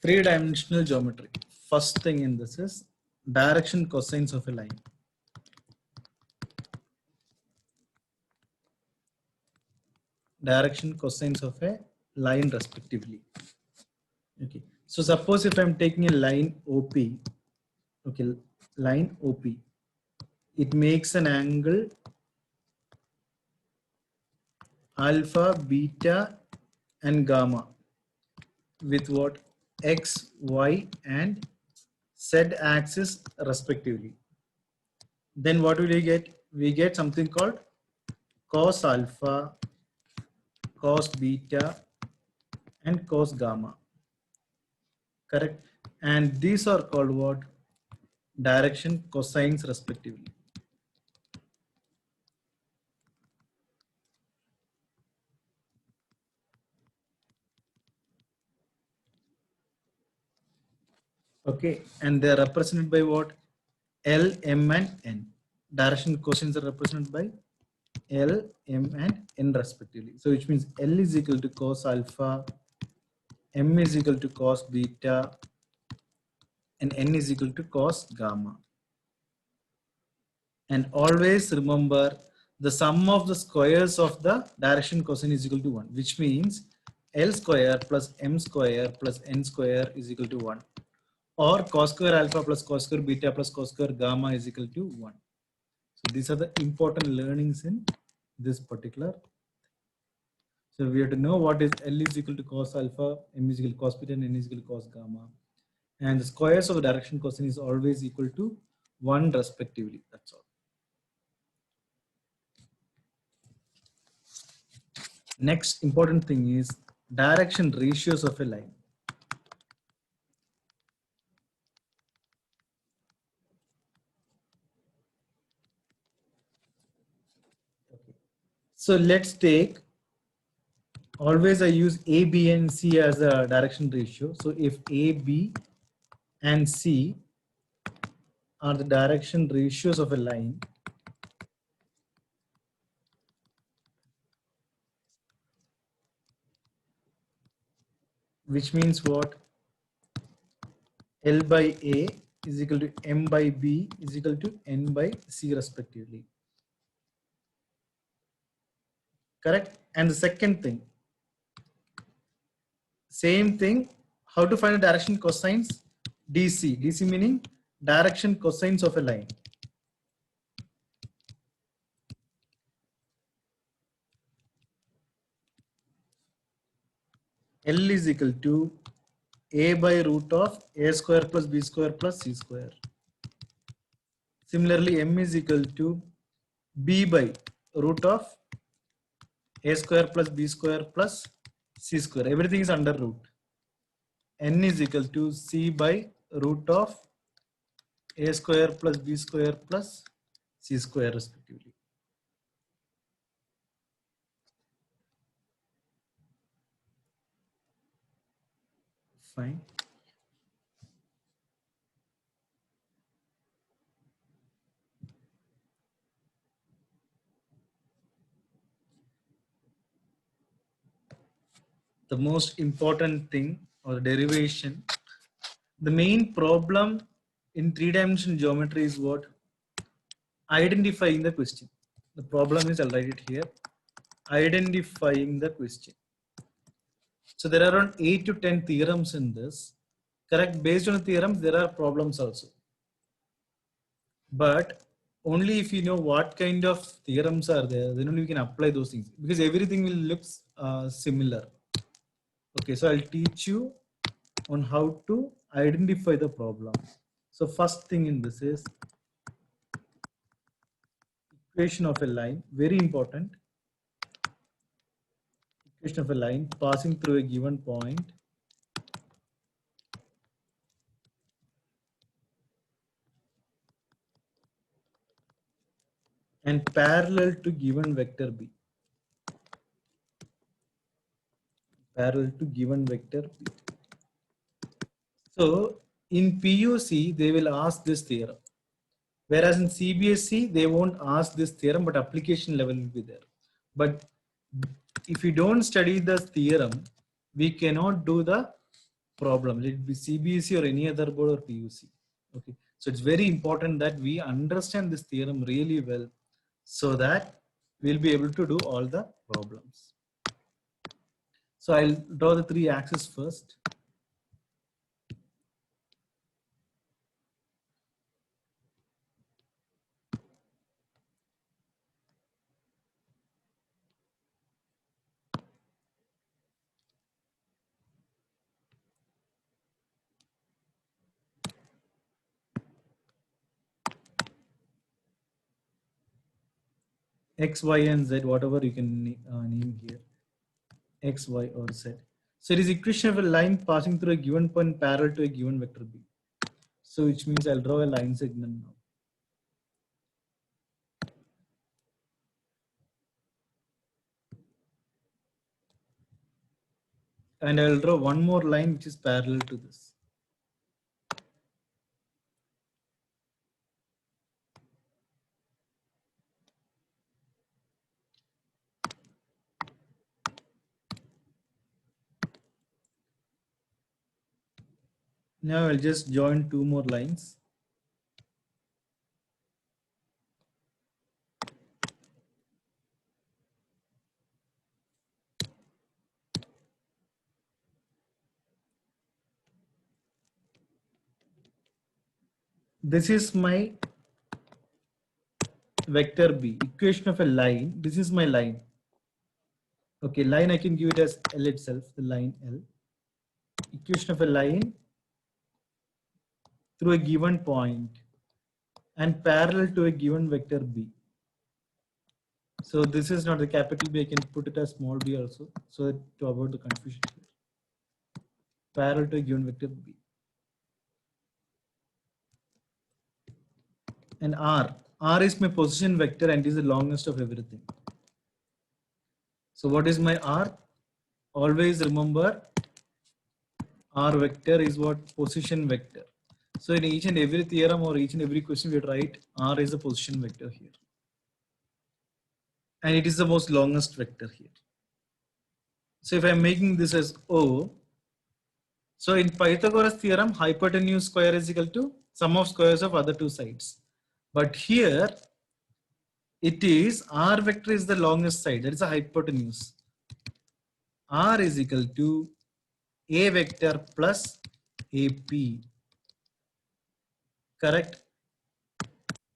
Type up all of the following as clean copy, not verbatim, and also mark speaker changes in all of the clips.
Speaker 1: Three-dimensional geometry. First thing in this is direction cosines of a line. Direction cosines of a line respectively. Okay. So suppose if I'm taking a line OP, okay, line OP, it makes an angle alpha, beta, and gamma with what? X, Y, and Z axis respectively. Then what will we get? We get something called cos alpha, cos beta, and cos gamma. Correct? And these are called what? Direction cosines respectively. Okay, and they are represented by what? L, M, and N. Direction cosines are represented by L, M, and N respectively. So which means L is equal to cos alpha, M is equal to cos beta, and N is equal to cos gamma. And always remember the sum of the squares of the direction cosine is equal to 1, which means L square plus M square plus N square is equal to 1. Or cos square alpha plus cos square beta plus cos square gamma is equal to 1. So these are the important learnings in this particular. So we have to know what is L is equal to cos alpha, M is equal to cos beta, and N is equal to cos gamma. And the squares of the direction cosine is always equal to 1 respectively. That's all. Next important thing is direction ratios of a line. Okay. So let's take, always I use A, B, and C as a direction ratio. So if A, B, and C are the direction ratios of a line, which means what? L by A is equal to M by B is equal to N by C respectively. Correct? And the second thing, same thing, how to find a direction cosines? DC. DC meaning direction cosines of a line. L is equal to A by root of A square plus B square plus C square. Similarly, M is equal to B by root of A square plus B square plus C square. Everything is under root. N is equal to C by root of A square plus B square plus C square respectively. Fine. The most important thing or derivation, the main problem in three-dimensional geometry is what? Identifying the question. The problem is, I'll write it here, identifying the question. So there are around 8 to 10 theorems in this. Correct? Based on the theorems, there are problems also. But only if you know what kind of theorems are there, then only you can apply those things, because everything will look similar. Okay, so I'll teach you on how to identify the problem. So first thing in this is equation of a line, very important. Equation of a line passing through a given point and parallel to given vector B. Parallel to given vector B. So in PUC, they will ask this theorem. Whereas in CBSE, they won't ask this theorem, but application level will be there. But if you don't study the theorem, we cannot do the problem, let it be CBSE or any other board or PUC. Okay, so it's very important that we understand this theorem really well so that we'll be able to do all the problems. So I'll draw the three axes first. X, Y, and Z, whatever you can name here, X, Y, or Z. So it is equation of a line passing through a given point parallel to a given vector B. So which means I'll draw a line segment now. And I'll draw one more line which is parallel to this. Now I'll just join two more lines. This is my vector B, equation of a line. This is my line. Okay, line I can give it as L itself, the line L. Equation of a line through a given point and parallel to a given vector B. So this is not the capital B, I can put it as small b also, so that to avoid the confusion here. Parallel to a given vector B. And R is my position vector and is the longest of everything. So what is my R? Always remember R vector is what? Position vector. So in each and every theorem or each and every question we write R is a position vector here. And it is the most longest vector here. So if I'm making this as O, so in Pythagoras theorem, hypotenuse square is equal to sum of squares of other two sides. But here it is R vector is the longest side, that is a hypotenuse. R is equal to A vector plus AP. Correct?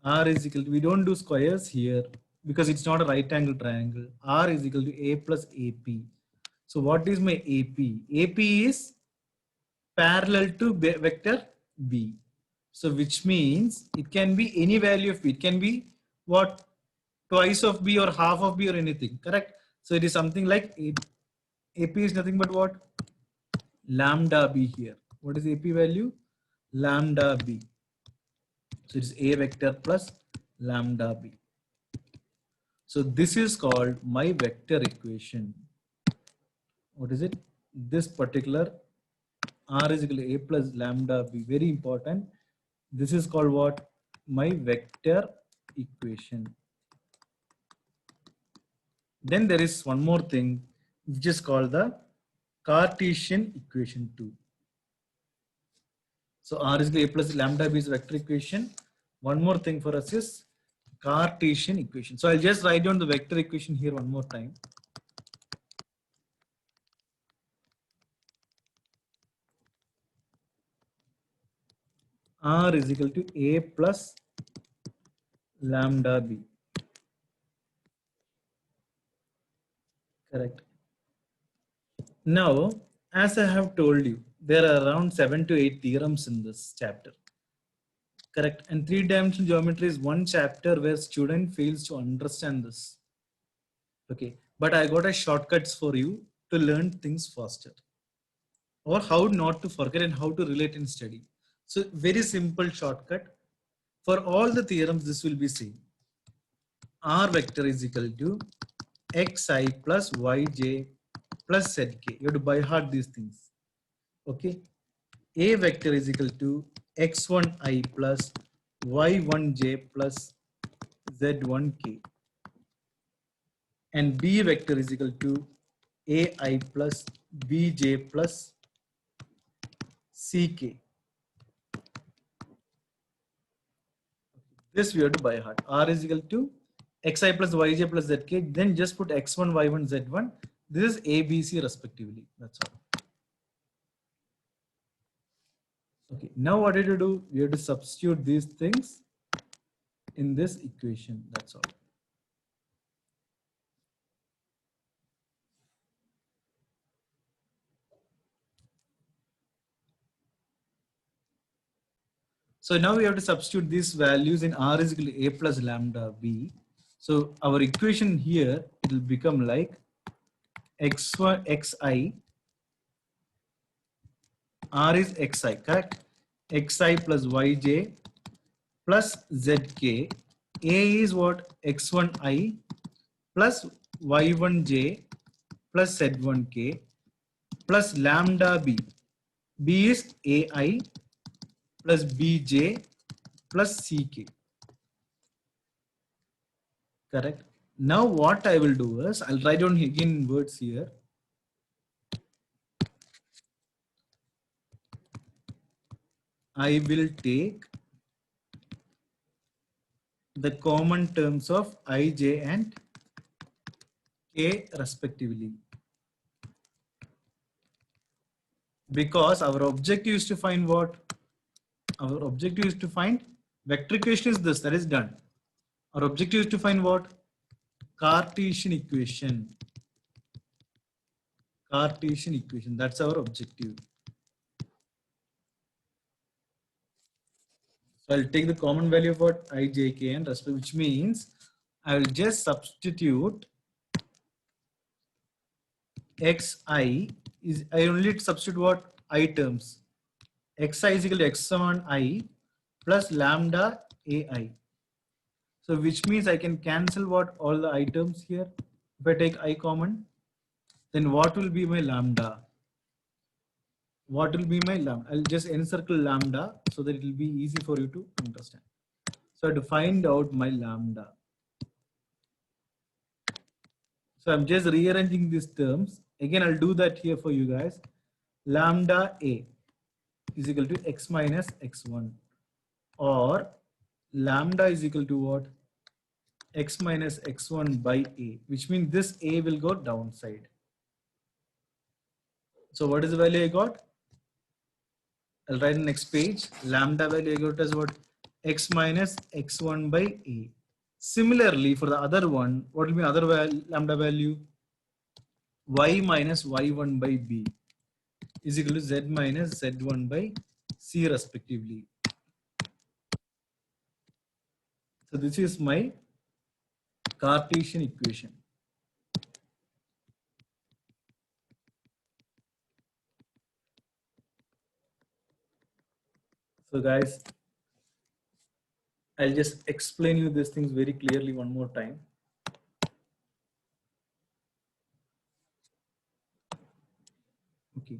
Speaker 1: R is equal to, we don't do squares here because it's not a right angle triangle. R is equal to A plus AP. So what is my AP? AP is parallel to vector B. So which means it can be any value of B. It can be what? Twice of B or half of B or anything. Correct? So it is something like AP is nothing but what? Lambda B here. What is AP value? Lambda B. So it is A vector plus lambda B. So this is called my vector equation. What is it? This particular R is equal to A plus lambda B. Very important. This is called what? My vector equation. Then there is one more thing which is called the Cartesian equation 2. So R is equal to A plus lambda B is vector equation. One more thing for us is Cartesian equation. So I'll just write down the vector equation here one more time. R is equal to A plus lambda B. Correct. Now, as I have told you, there are around 7 to 8 theorems in this chapter. Correct. And three-dimensional geometry is one chapter where student fails to understand this. Okay. But I got a shortcuts for you to learn things faster. Or how not to forget and how to relate in study. So very simple shortcut. For all the theorems, this will be same. R vector is equal to xi plus yj plus zk. You have to by heart these things. Okay. A vector is equal to x1i plus y1j plus z1k. And B vector is equal to ai plus bj plus ck. This we have to by heart. R is equal to xi plus yj plus zk. Then just put x1, y1, z1. This is a, b, c respectively. That's all. Okay. Now what do you do? We have to substitute these things in this equation. That's all. So now we have to substitute these values in R is equal to a plus lambda b. So our equation here, it will become like x1 xi, R is xi, correct? Xi plus yj plus zk. A is what? x1i plus y1j plus z1k plus lambda b. B is ai plus bj plus ck. Correct. Now what I will do is I'll write down again words here. I will take the common terms of I, j and k respectively. Because our objective is to find what? Our objective is to find vector equation is this, that is done. Our objective is to find what? Cartesian equation. Cartesian equation, that's our objective. So I'll take the common value of what? I, j, k and respect, which means I will just substitute xi is, I only substitute what? I terms. Xi is equal to x1i plus lambda ai. So which means I can cancel what? All the items here. If I take I common, then what will be my lambda? What will be my lambda? I'll just encircle lambda so that it will be easy for you to understand. So to find out my lambda. So I'm just rearranging these terms. Again, I'll do that here for you guys. Lambda a is equal to x minus x1, or lambda is equal to what? X minus x1 by a, which means this a will go downside. So what is the value I got? I'll write the next page. Lambda value I got as what? X minus x1 by a. Similarly, for the other one, what will be other lambda value? Y minus y1 by b is equal to z minus z1 by c respectively. So this is my Cartesian equation. So guys, I'll just explain you these things very clearly one more time. Okay.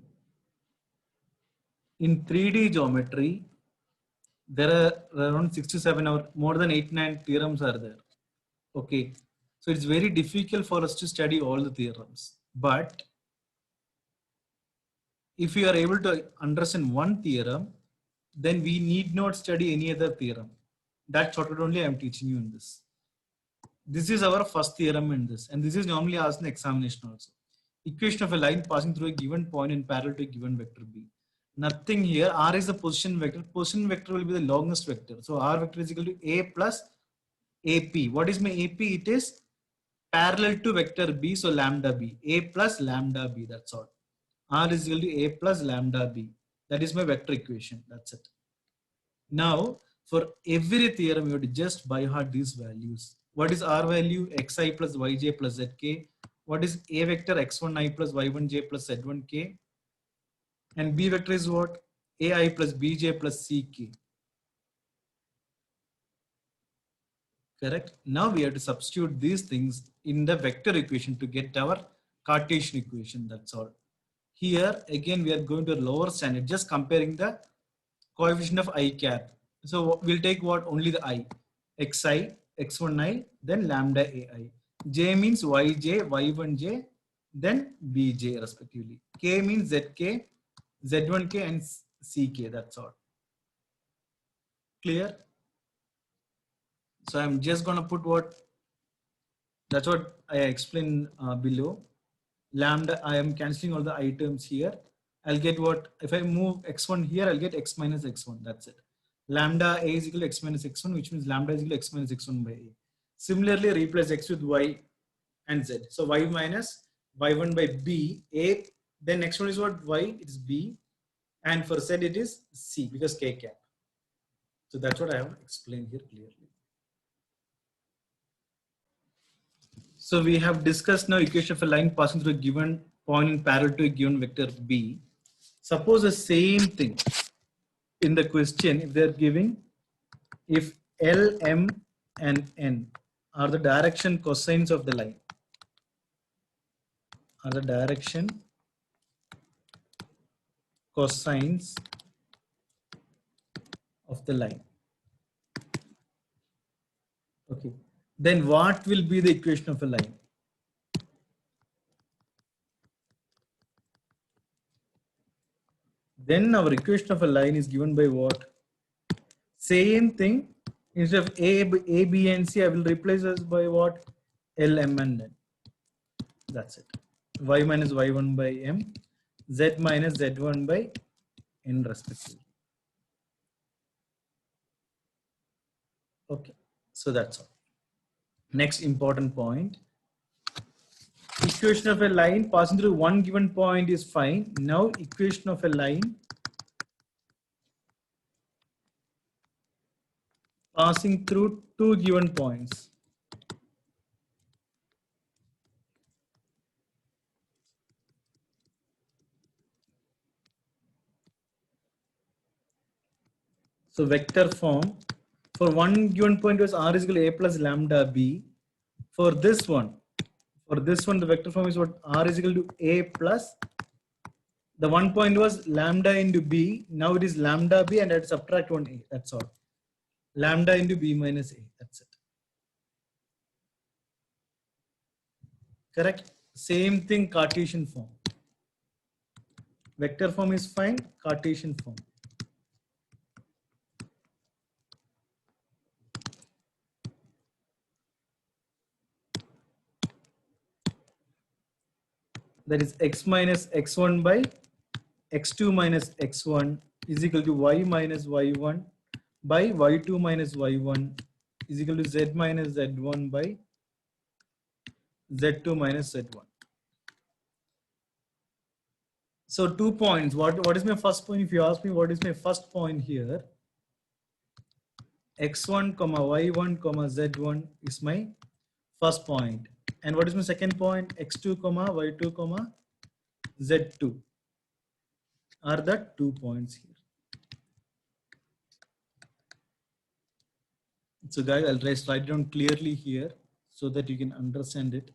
Speaker 1: In 3D geometry, there are around 6 to 7 or more than 8-9 theorems are there. Okay. So it's very difficult for us to study all the theorems. But if we are able to understand one theorem, then we need not study any other theorem. That shortcut only I am teaching you in this. This is our first theorem in this, and this is normally asked in the examination also. Equation of a line passing through a given point in parallel to a given vector b. Nothing here. R is the position vector. Position vector will be the longest vector. So R vector is equal to a plus AP. What is my AP? It is parallel to vector b, so lambda b. A plus lambda b. That's all. R is equal to a plus lambda b. That is my vector equation. That's it. Now, for every theorem, you have to just by heart these values. What is R value? Xi plus yj plus zk. What is A vector? X1i plus y1j plus z1k. And B vector is what? Ai plus bj plus ck. Correct? Now we have to substitute these things in the vector equation to get our Cartesian equation. That's all. Here, again, we are going to a lower standard, just comparing the coefficient of I cap. So we'll take what? Only the I. Xi, x1i, then lambda ai. J means yj, y1j, then bj respectively. K means zk, z1k and ck, that's all. Clear? So I'm just going to put what, that's what I explained below. Lambda, I am cancelling all the items here. I'll get what, if I move x1 here, I'll get x minus x1, that's it. Lambda a is equal to x minus x1, which means lambda is equal to x minus x1 by a. Similarly, replace x with y and z. So y minus y1 by b, a, then next one is what, y, it's b, and for z it is c because k cap. So that's what I have explained here clearly. So we have discussed now equation of a line passing through a given point in parallel to a given vector b. Suppose the same thing in the question, if they're giving, if L, M and N are the direction cosines of the line, are the direction cosines of the line. Okay, then what will be the equation of a line? Then our equation of a line is given by what? Same thing, instead of A, B and C, I will replace this by what? L, M and N. That's it. Y minus Y1 by M, Z minus Z1 by N respectively. Okay, so that's all. Next important point. Equation of a line passing through one given point is fine. Now equation of a line passing through two given points. So vector form for one given point was r is equal to a plus lambda b. For this one, the vector form is what, r is equal to a plus, the one point was lambda into b. Now it is lambda b and I subtract one a. That's all. Lambda into b minus a. That's it. Correct? Same thing Cartesian form. Vector form is fine, Cartesian form. That is x minus x1 by x2 minus x1 is equal to y minus y1 by y2 minus y1 is equal to z minus z1 by z2 minus z1. So 2 points. What is my first point? If you ask me what is my first point here, x1 comma y1 comma z1 is my first point. And what is my second point? x2 comma y2 comma z2 are the 2 points here. So guys, I'll write it down clearly here so that you can understand it.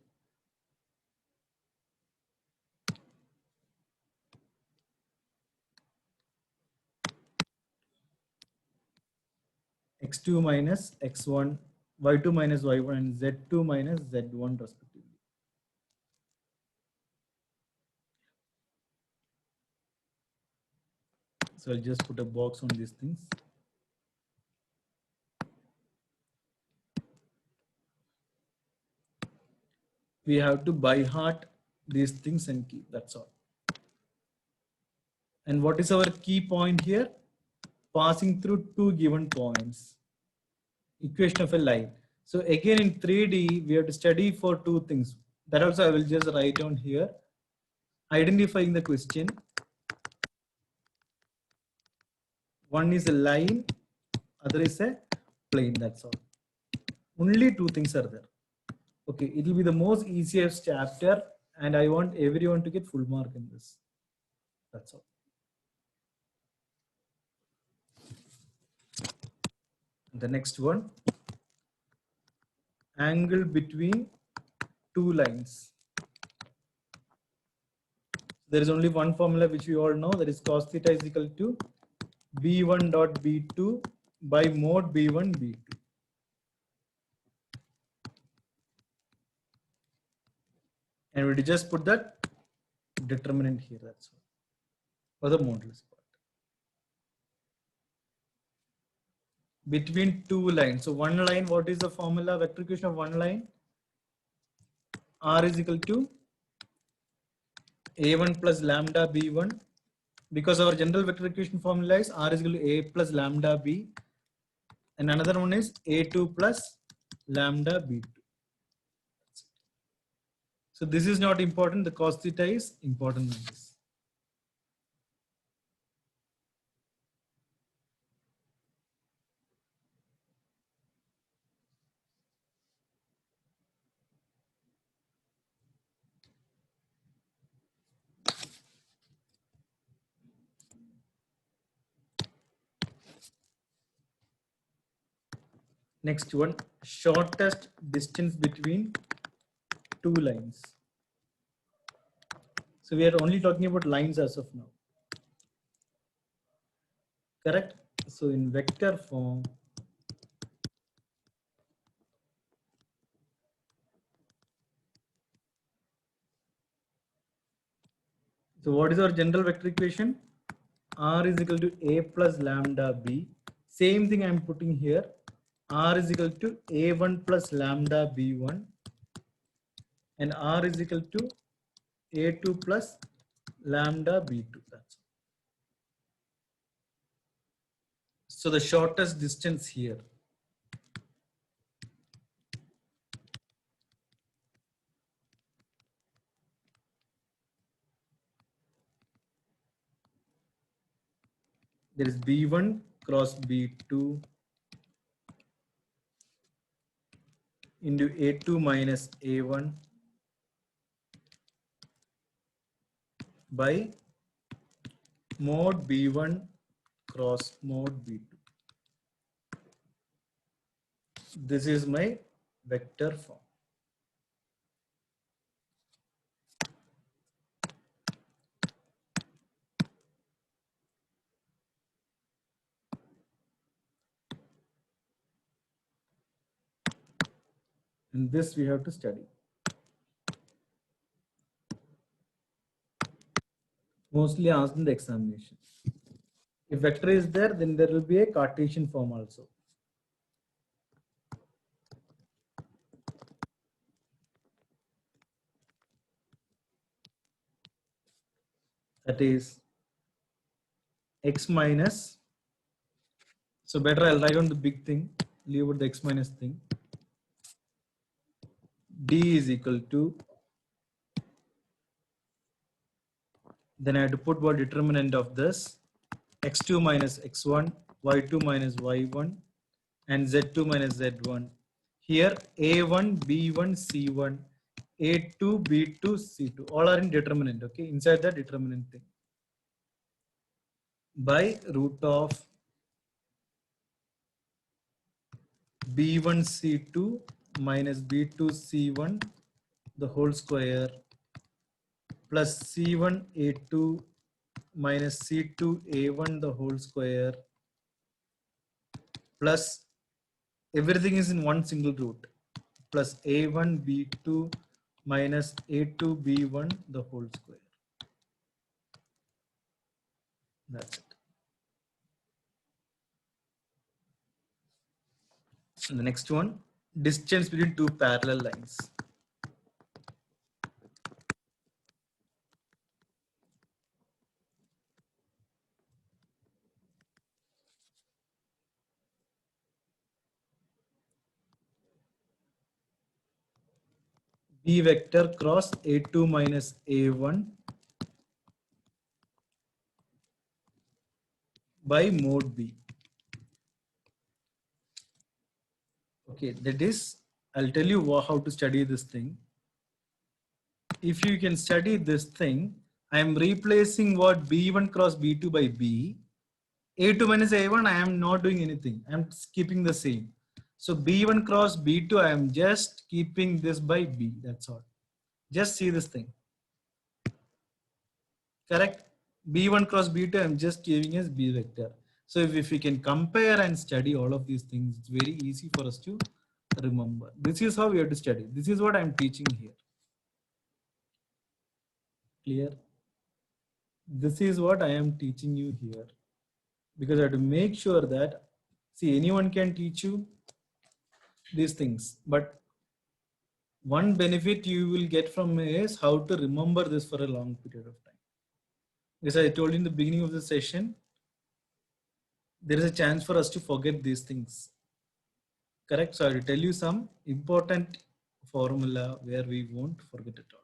Speaker 1: x2 minus x1, y2 minus y1 and z2 minus z1 respectively. So I'll just put a box on these things. We have to by heart these things and keep, that's all. And what is our key point here? Passing through two given points. Equation of a line. So again in 3D, we have to study for two things. That also I will just write down here. Identifying the question. One is a line, other is a plane, that's all. Only two things are there. Okay, it will be the most easiest chapter and I want everyone to get full mark in this. That's all. The next one, angle between two lines. There is only one formula which we all know, that is cos theta is equal to b1 dot b2 by mod b1 b2. And we just put that determinant here, that's all, for the modulus part. between two lines. So one line, what is the formula vector equation of one line? R is equal to A1 plus lambda B1, because our general vector equation formula is R is equal to A plus lambda B, and another one is A2 plus lambda B2. So this is not important. The cos theta is important in this. Next one, shortest distance between two lines. So we are only talking about lines as of now. Correct? So in vector form, so what is our general vector equation? R is equal to A plus lambda B. Same thing I am putting here. R is equal to A1 plus lambda B1, and R is equal to A2 plus lambda B2. That's all. So the shortest distance here. There is B1 cross B2 into A2 minus A1 by mod B1 cross mod B2. This is my vector form. And this we have to study. Mostly asked in the examination. If vector is there, then there will be a Cartesian form also. That is x minus. So better I'll write on the big thing, leave out the x minus thing. D is equal to, then I have to put what determinant of this, x2 minus x1, y2 minus y1, and z2 minus z1. Here a1, b1, c1, a2, b2, c2, all are in determinant, okay, inside the determinant thing. By root of b1, c2 minus b2, c1, the whole square, plus c1, a2 minus c2, a1, the whole square, plus everything is in one single root, plus a1, b2 minus a2, b1, the whole square. That's it. And the next one, distance between two parallel lines. B vector cross a2 minus a1 by mod B. Okay, that is, I'll tell you how to study this thing. If you can study this thing, I am replacing what B1 cross B2 by B. A2 minus A1, I am not doing anything. I am keeping the same. So B1 cross B2, I am just keeping this by B. That's all. Just see this thing. Correct? B1 cross B2, I am just giving as B vector. So if we can compare and study all of these things, it's very easy for us to remember. This is how we have to study. This is what I am teaching here. Clear? This is what I am teaching you here, because I have to make sure that See, anyone can teach you these things, but one benefit you will get from is how to remember this for a long period of time. As I told you in the beginning of the session, there is a chance for us to forget these things. Correct? So I will tell you some important formula where we won't forget it all.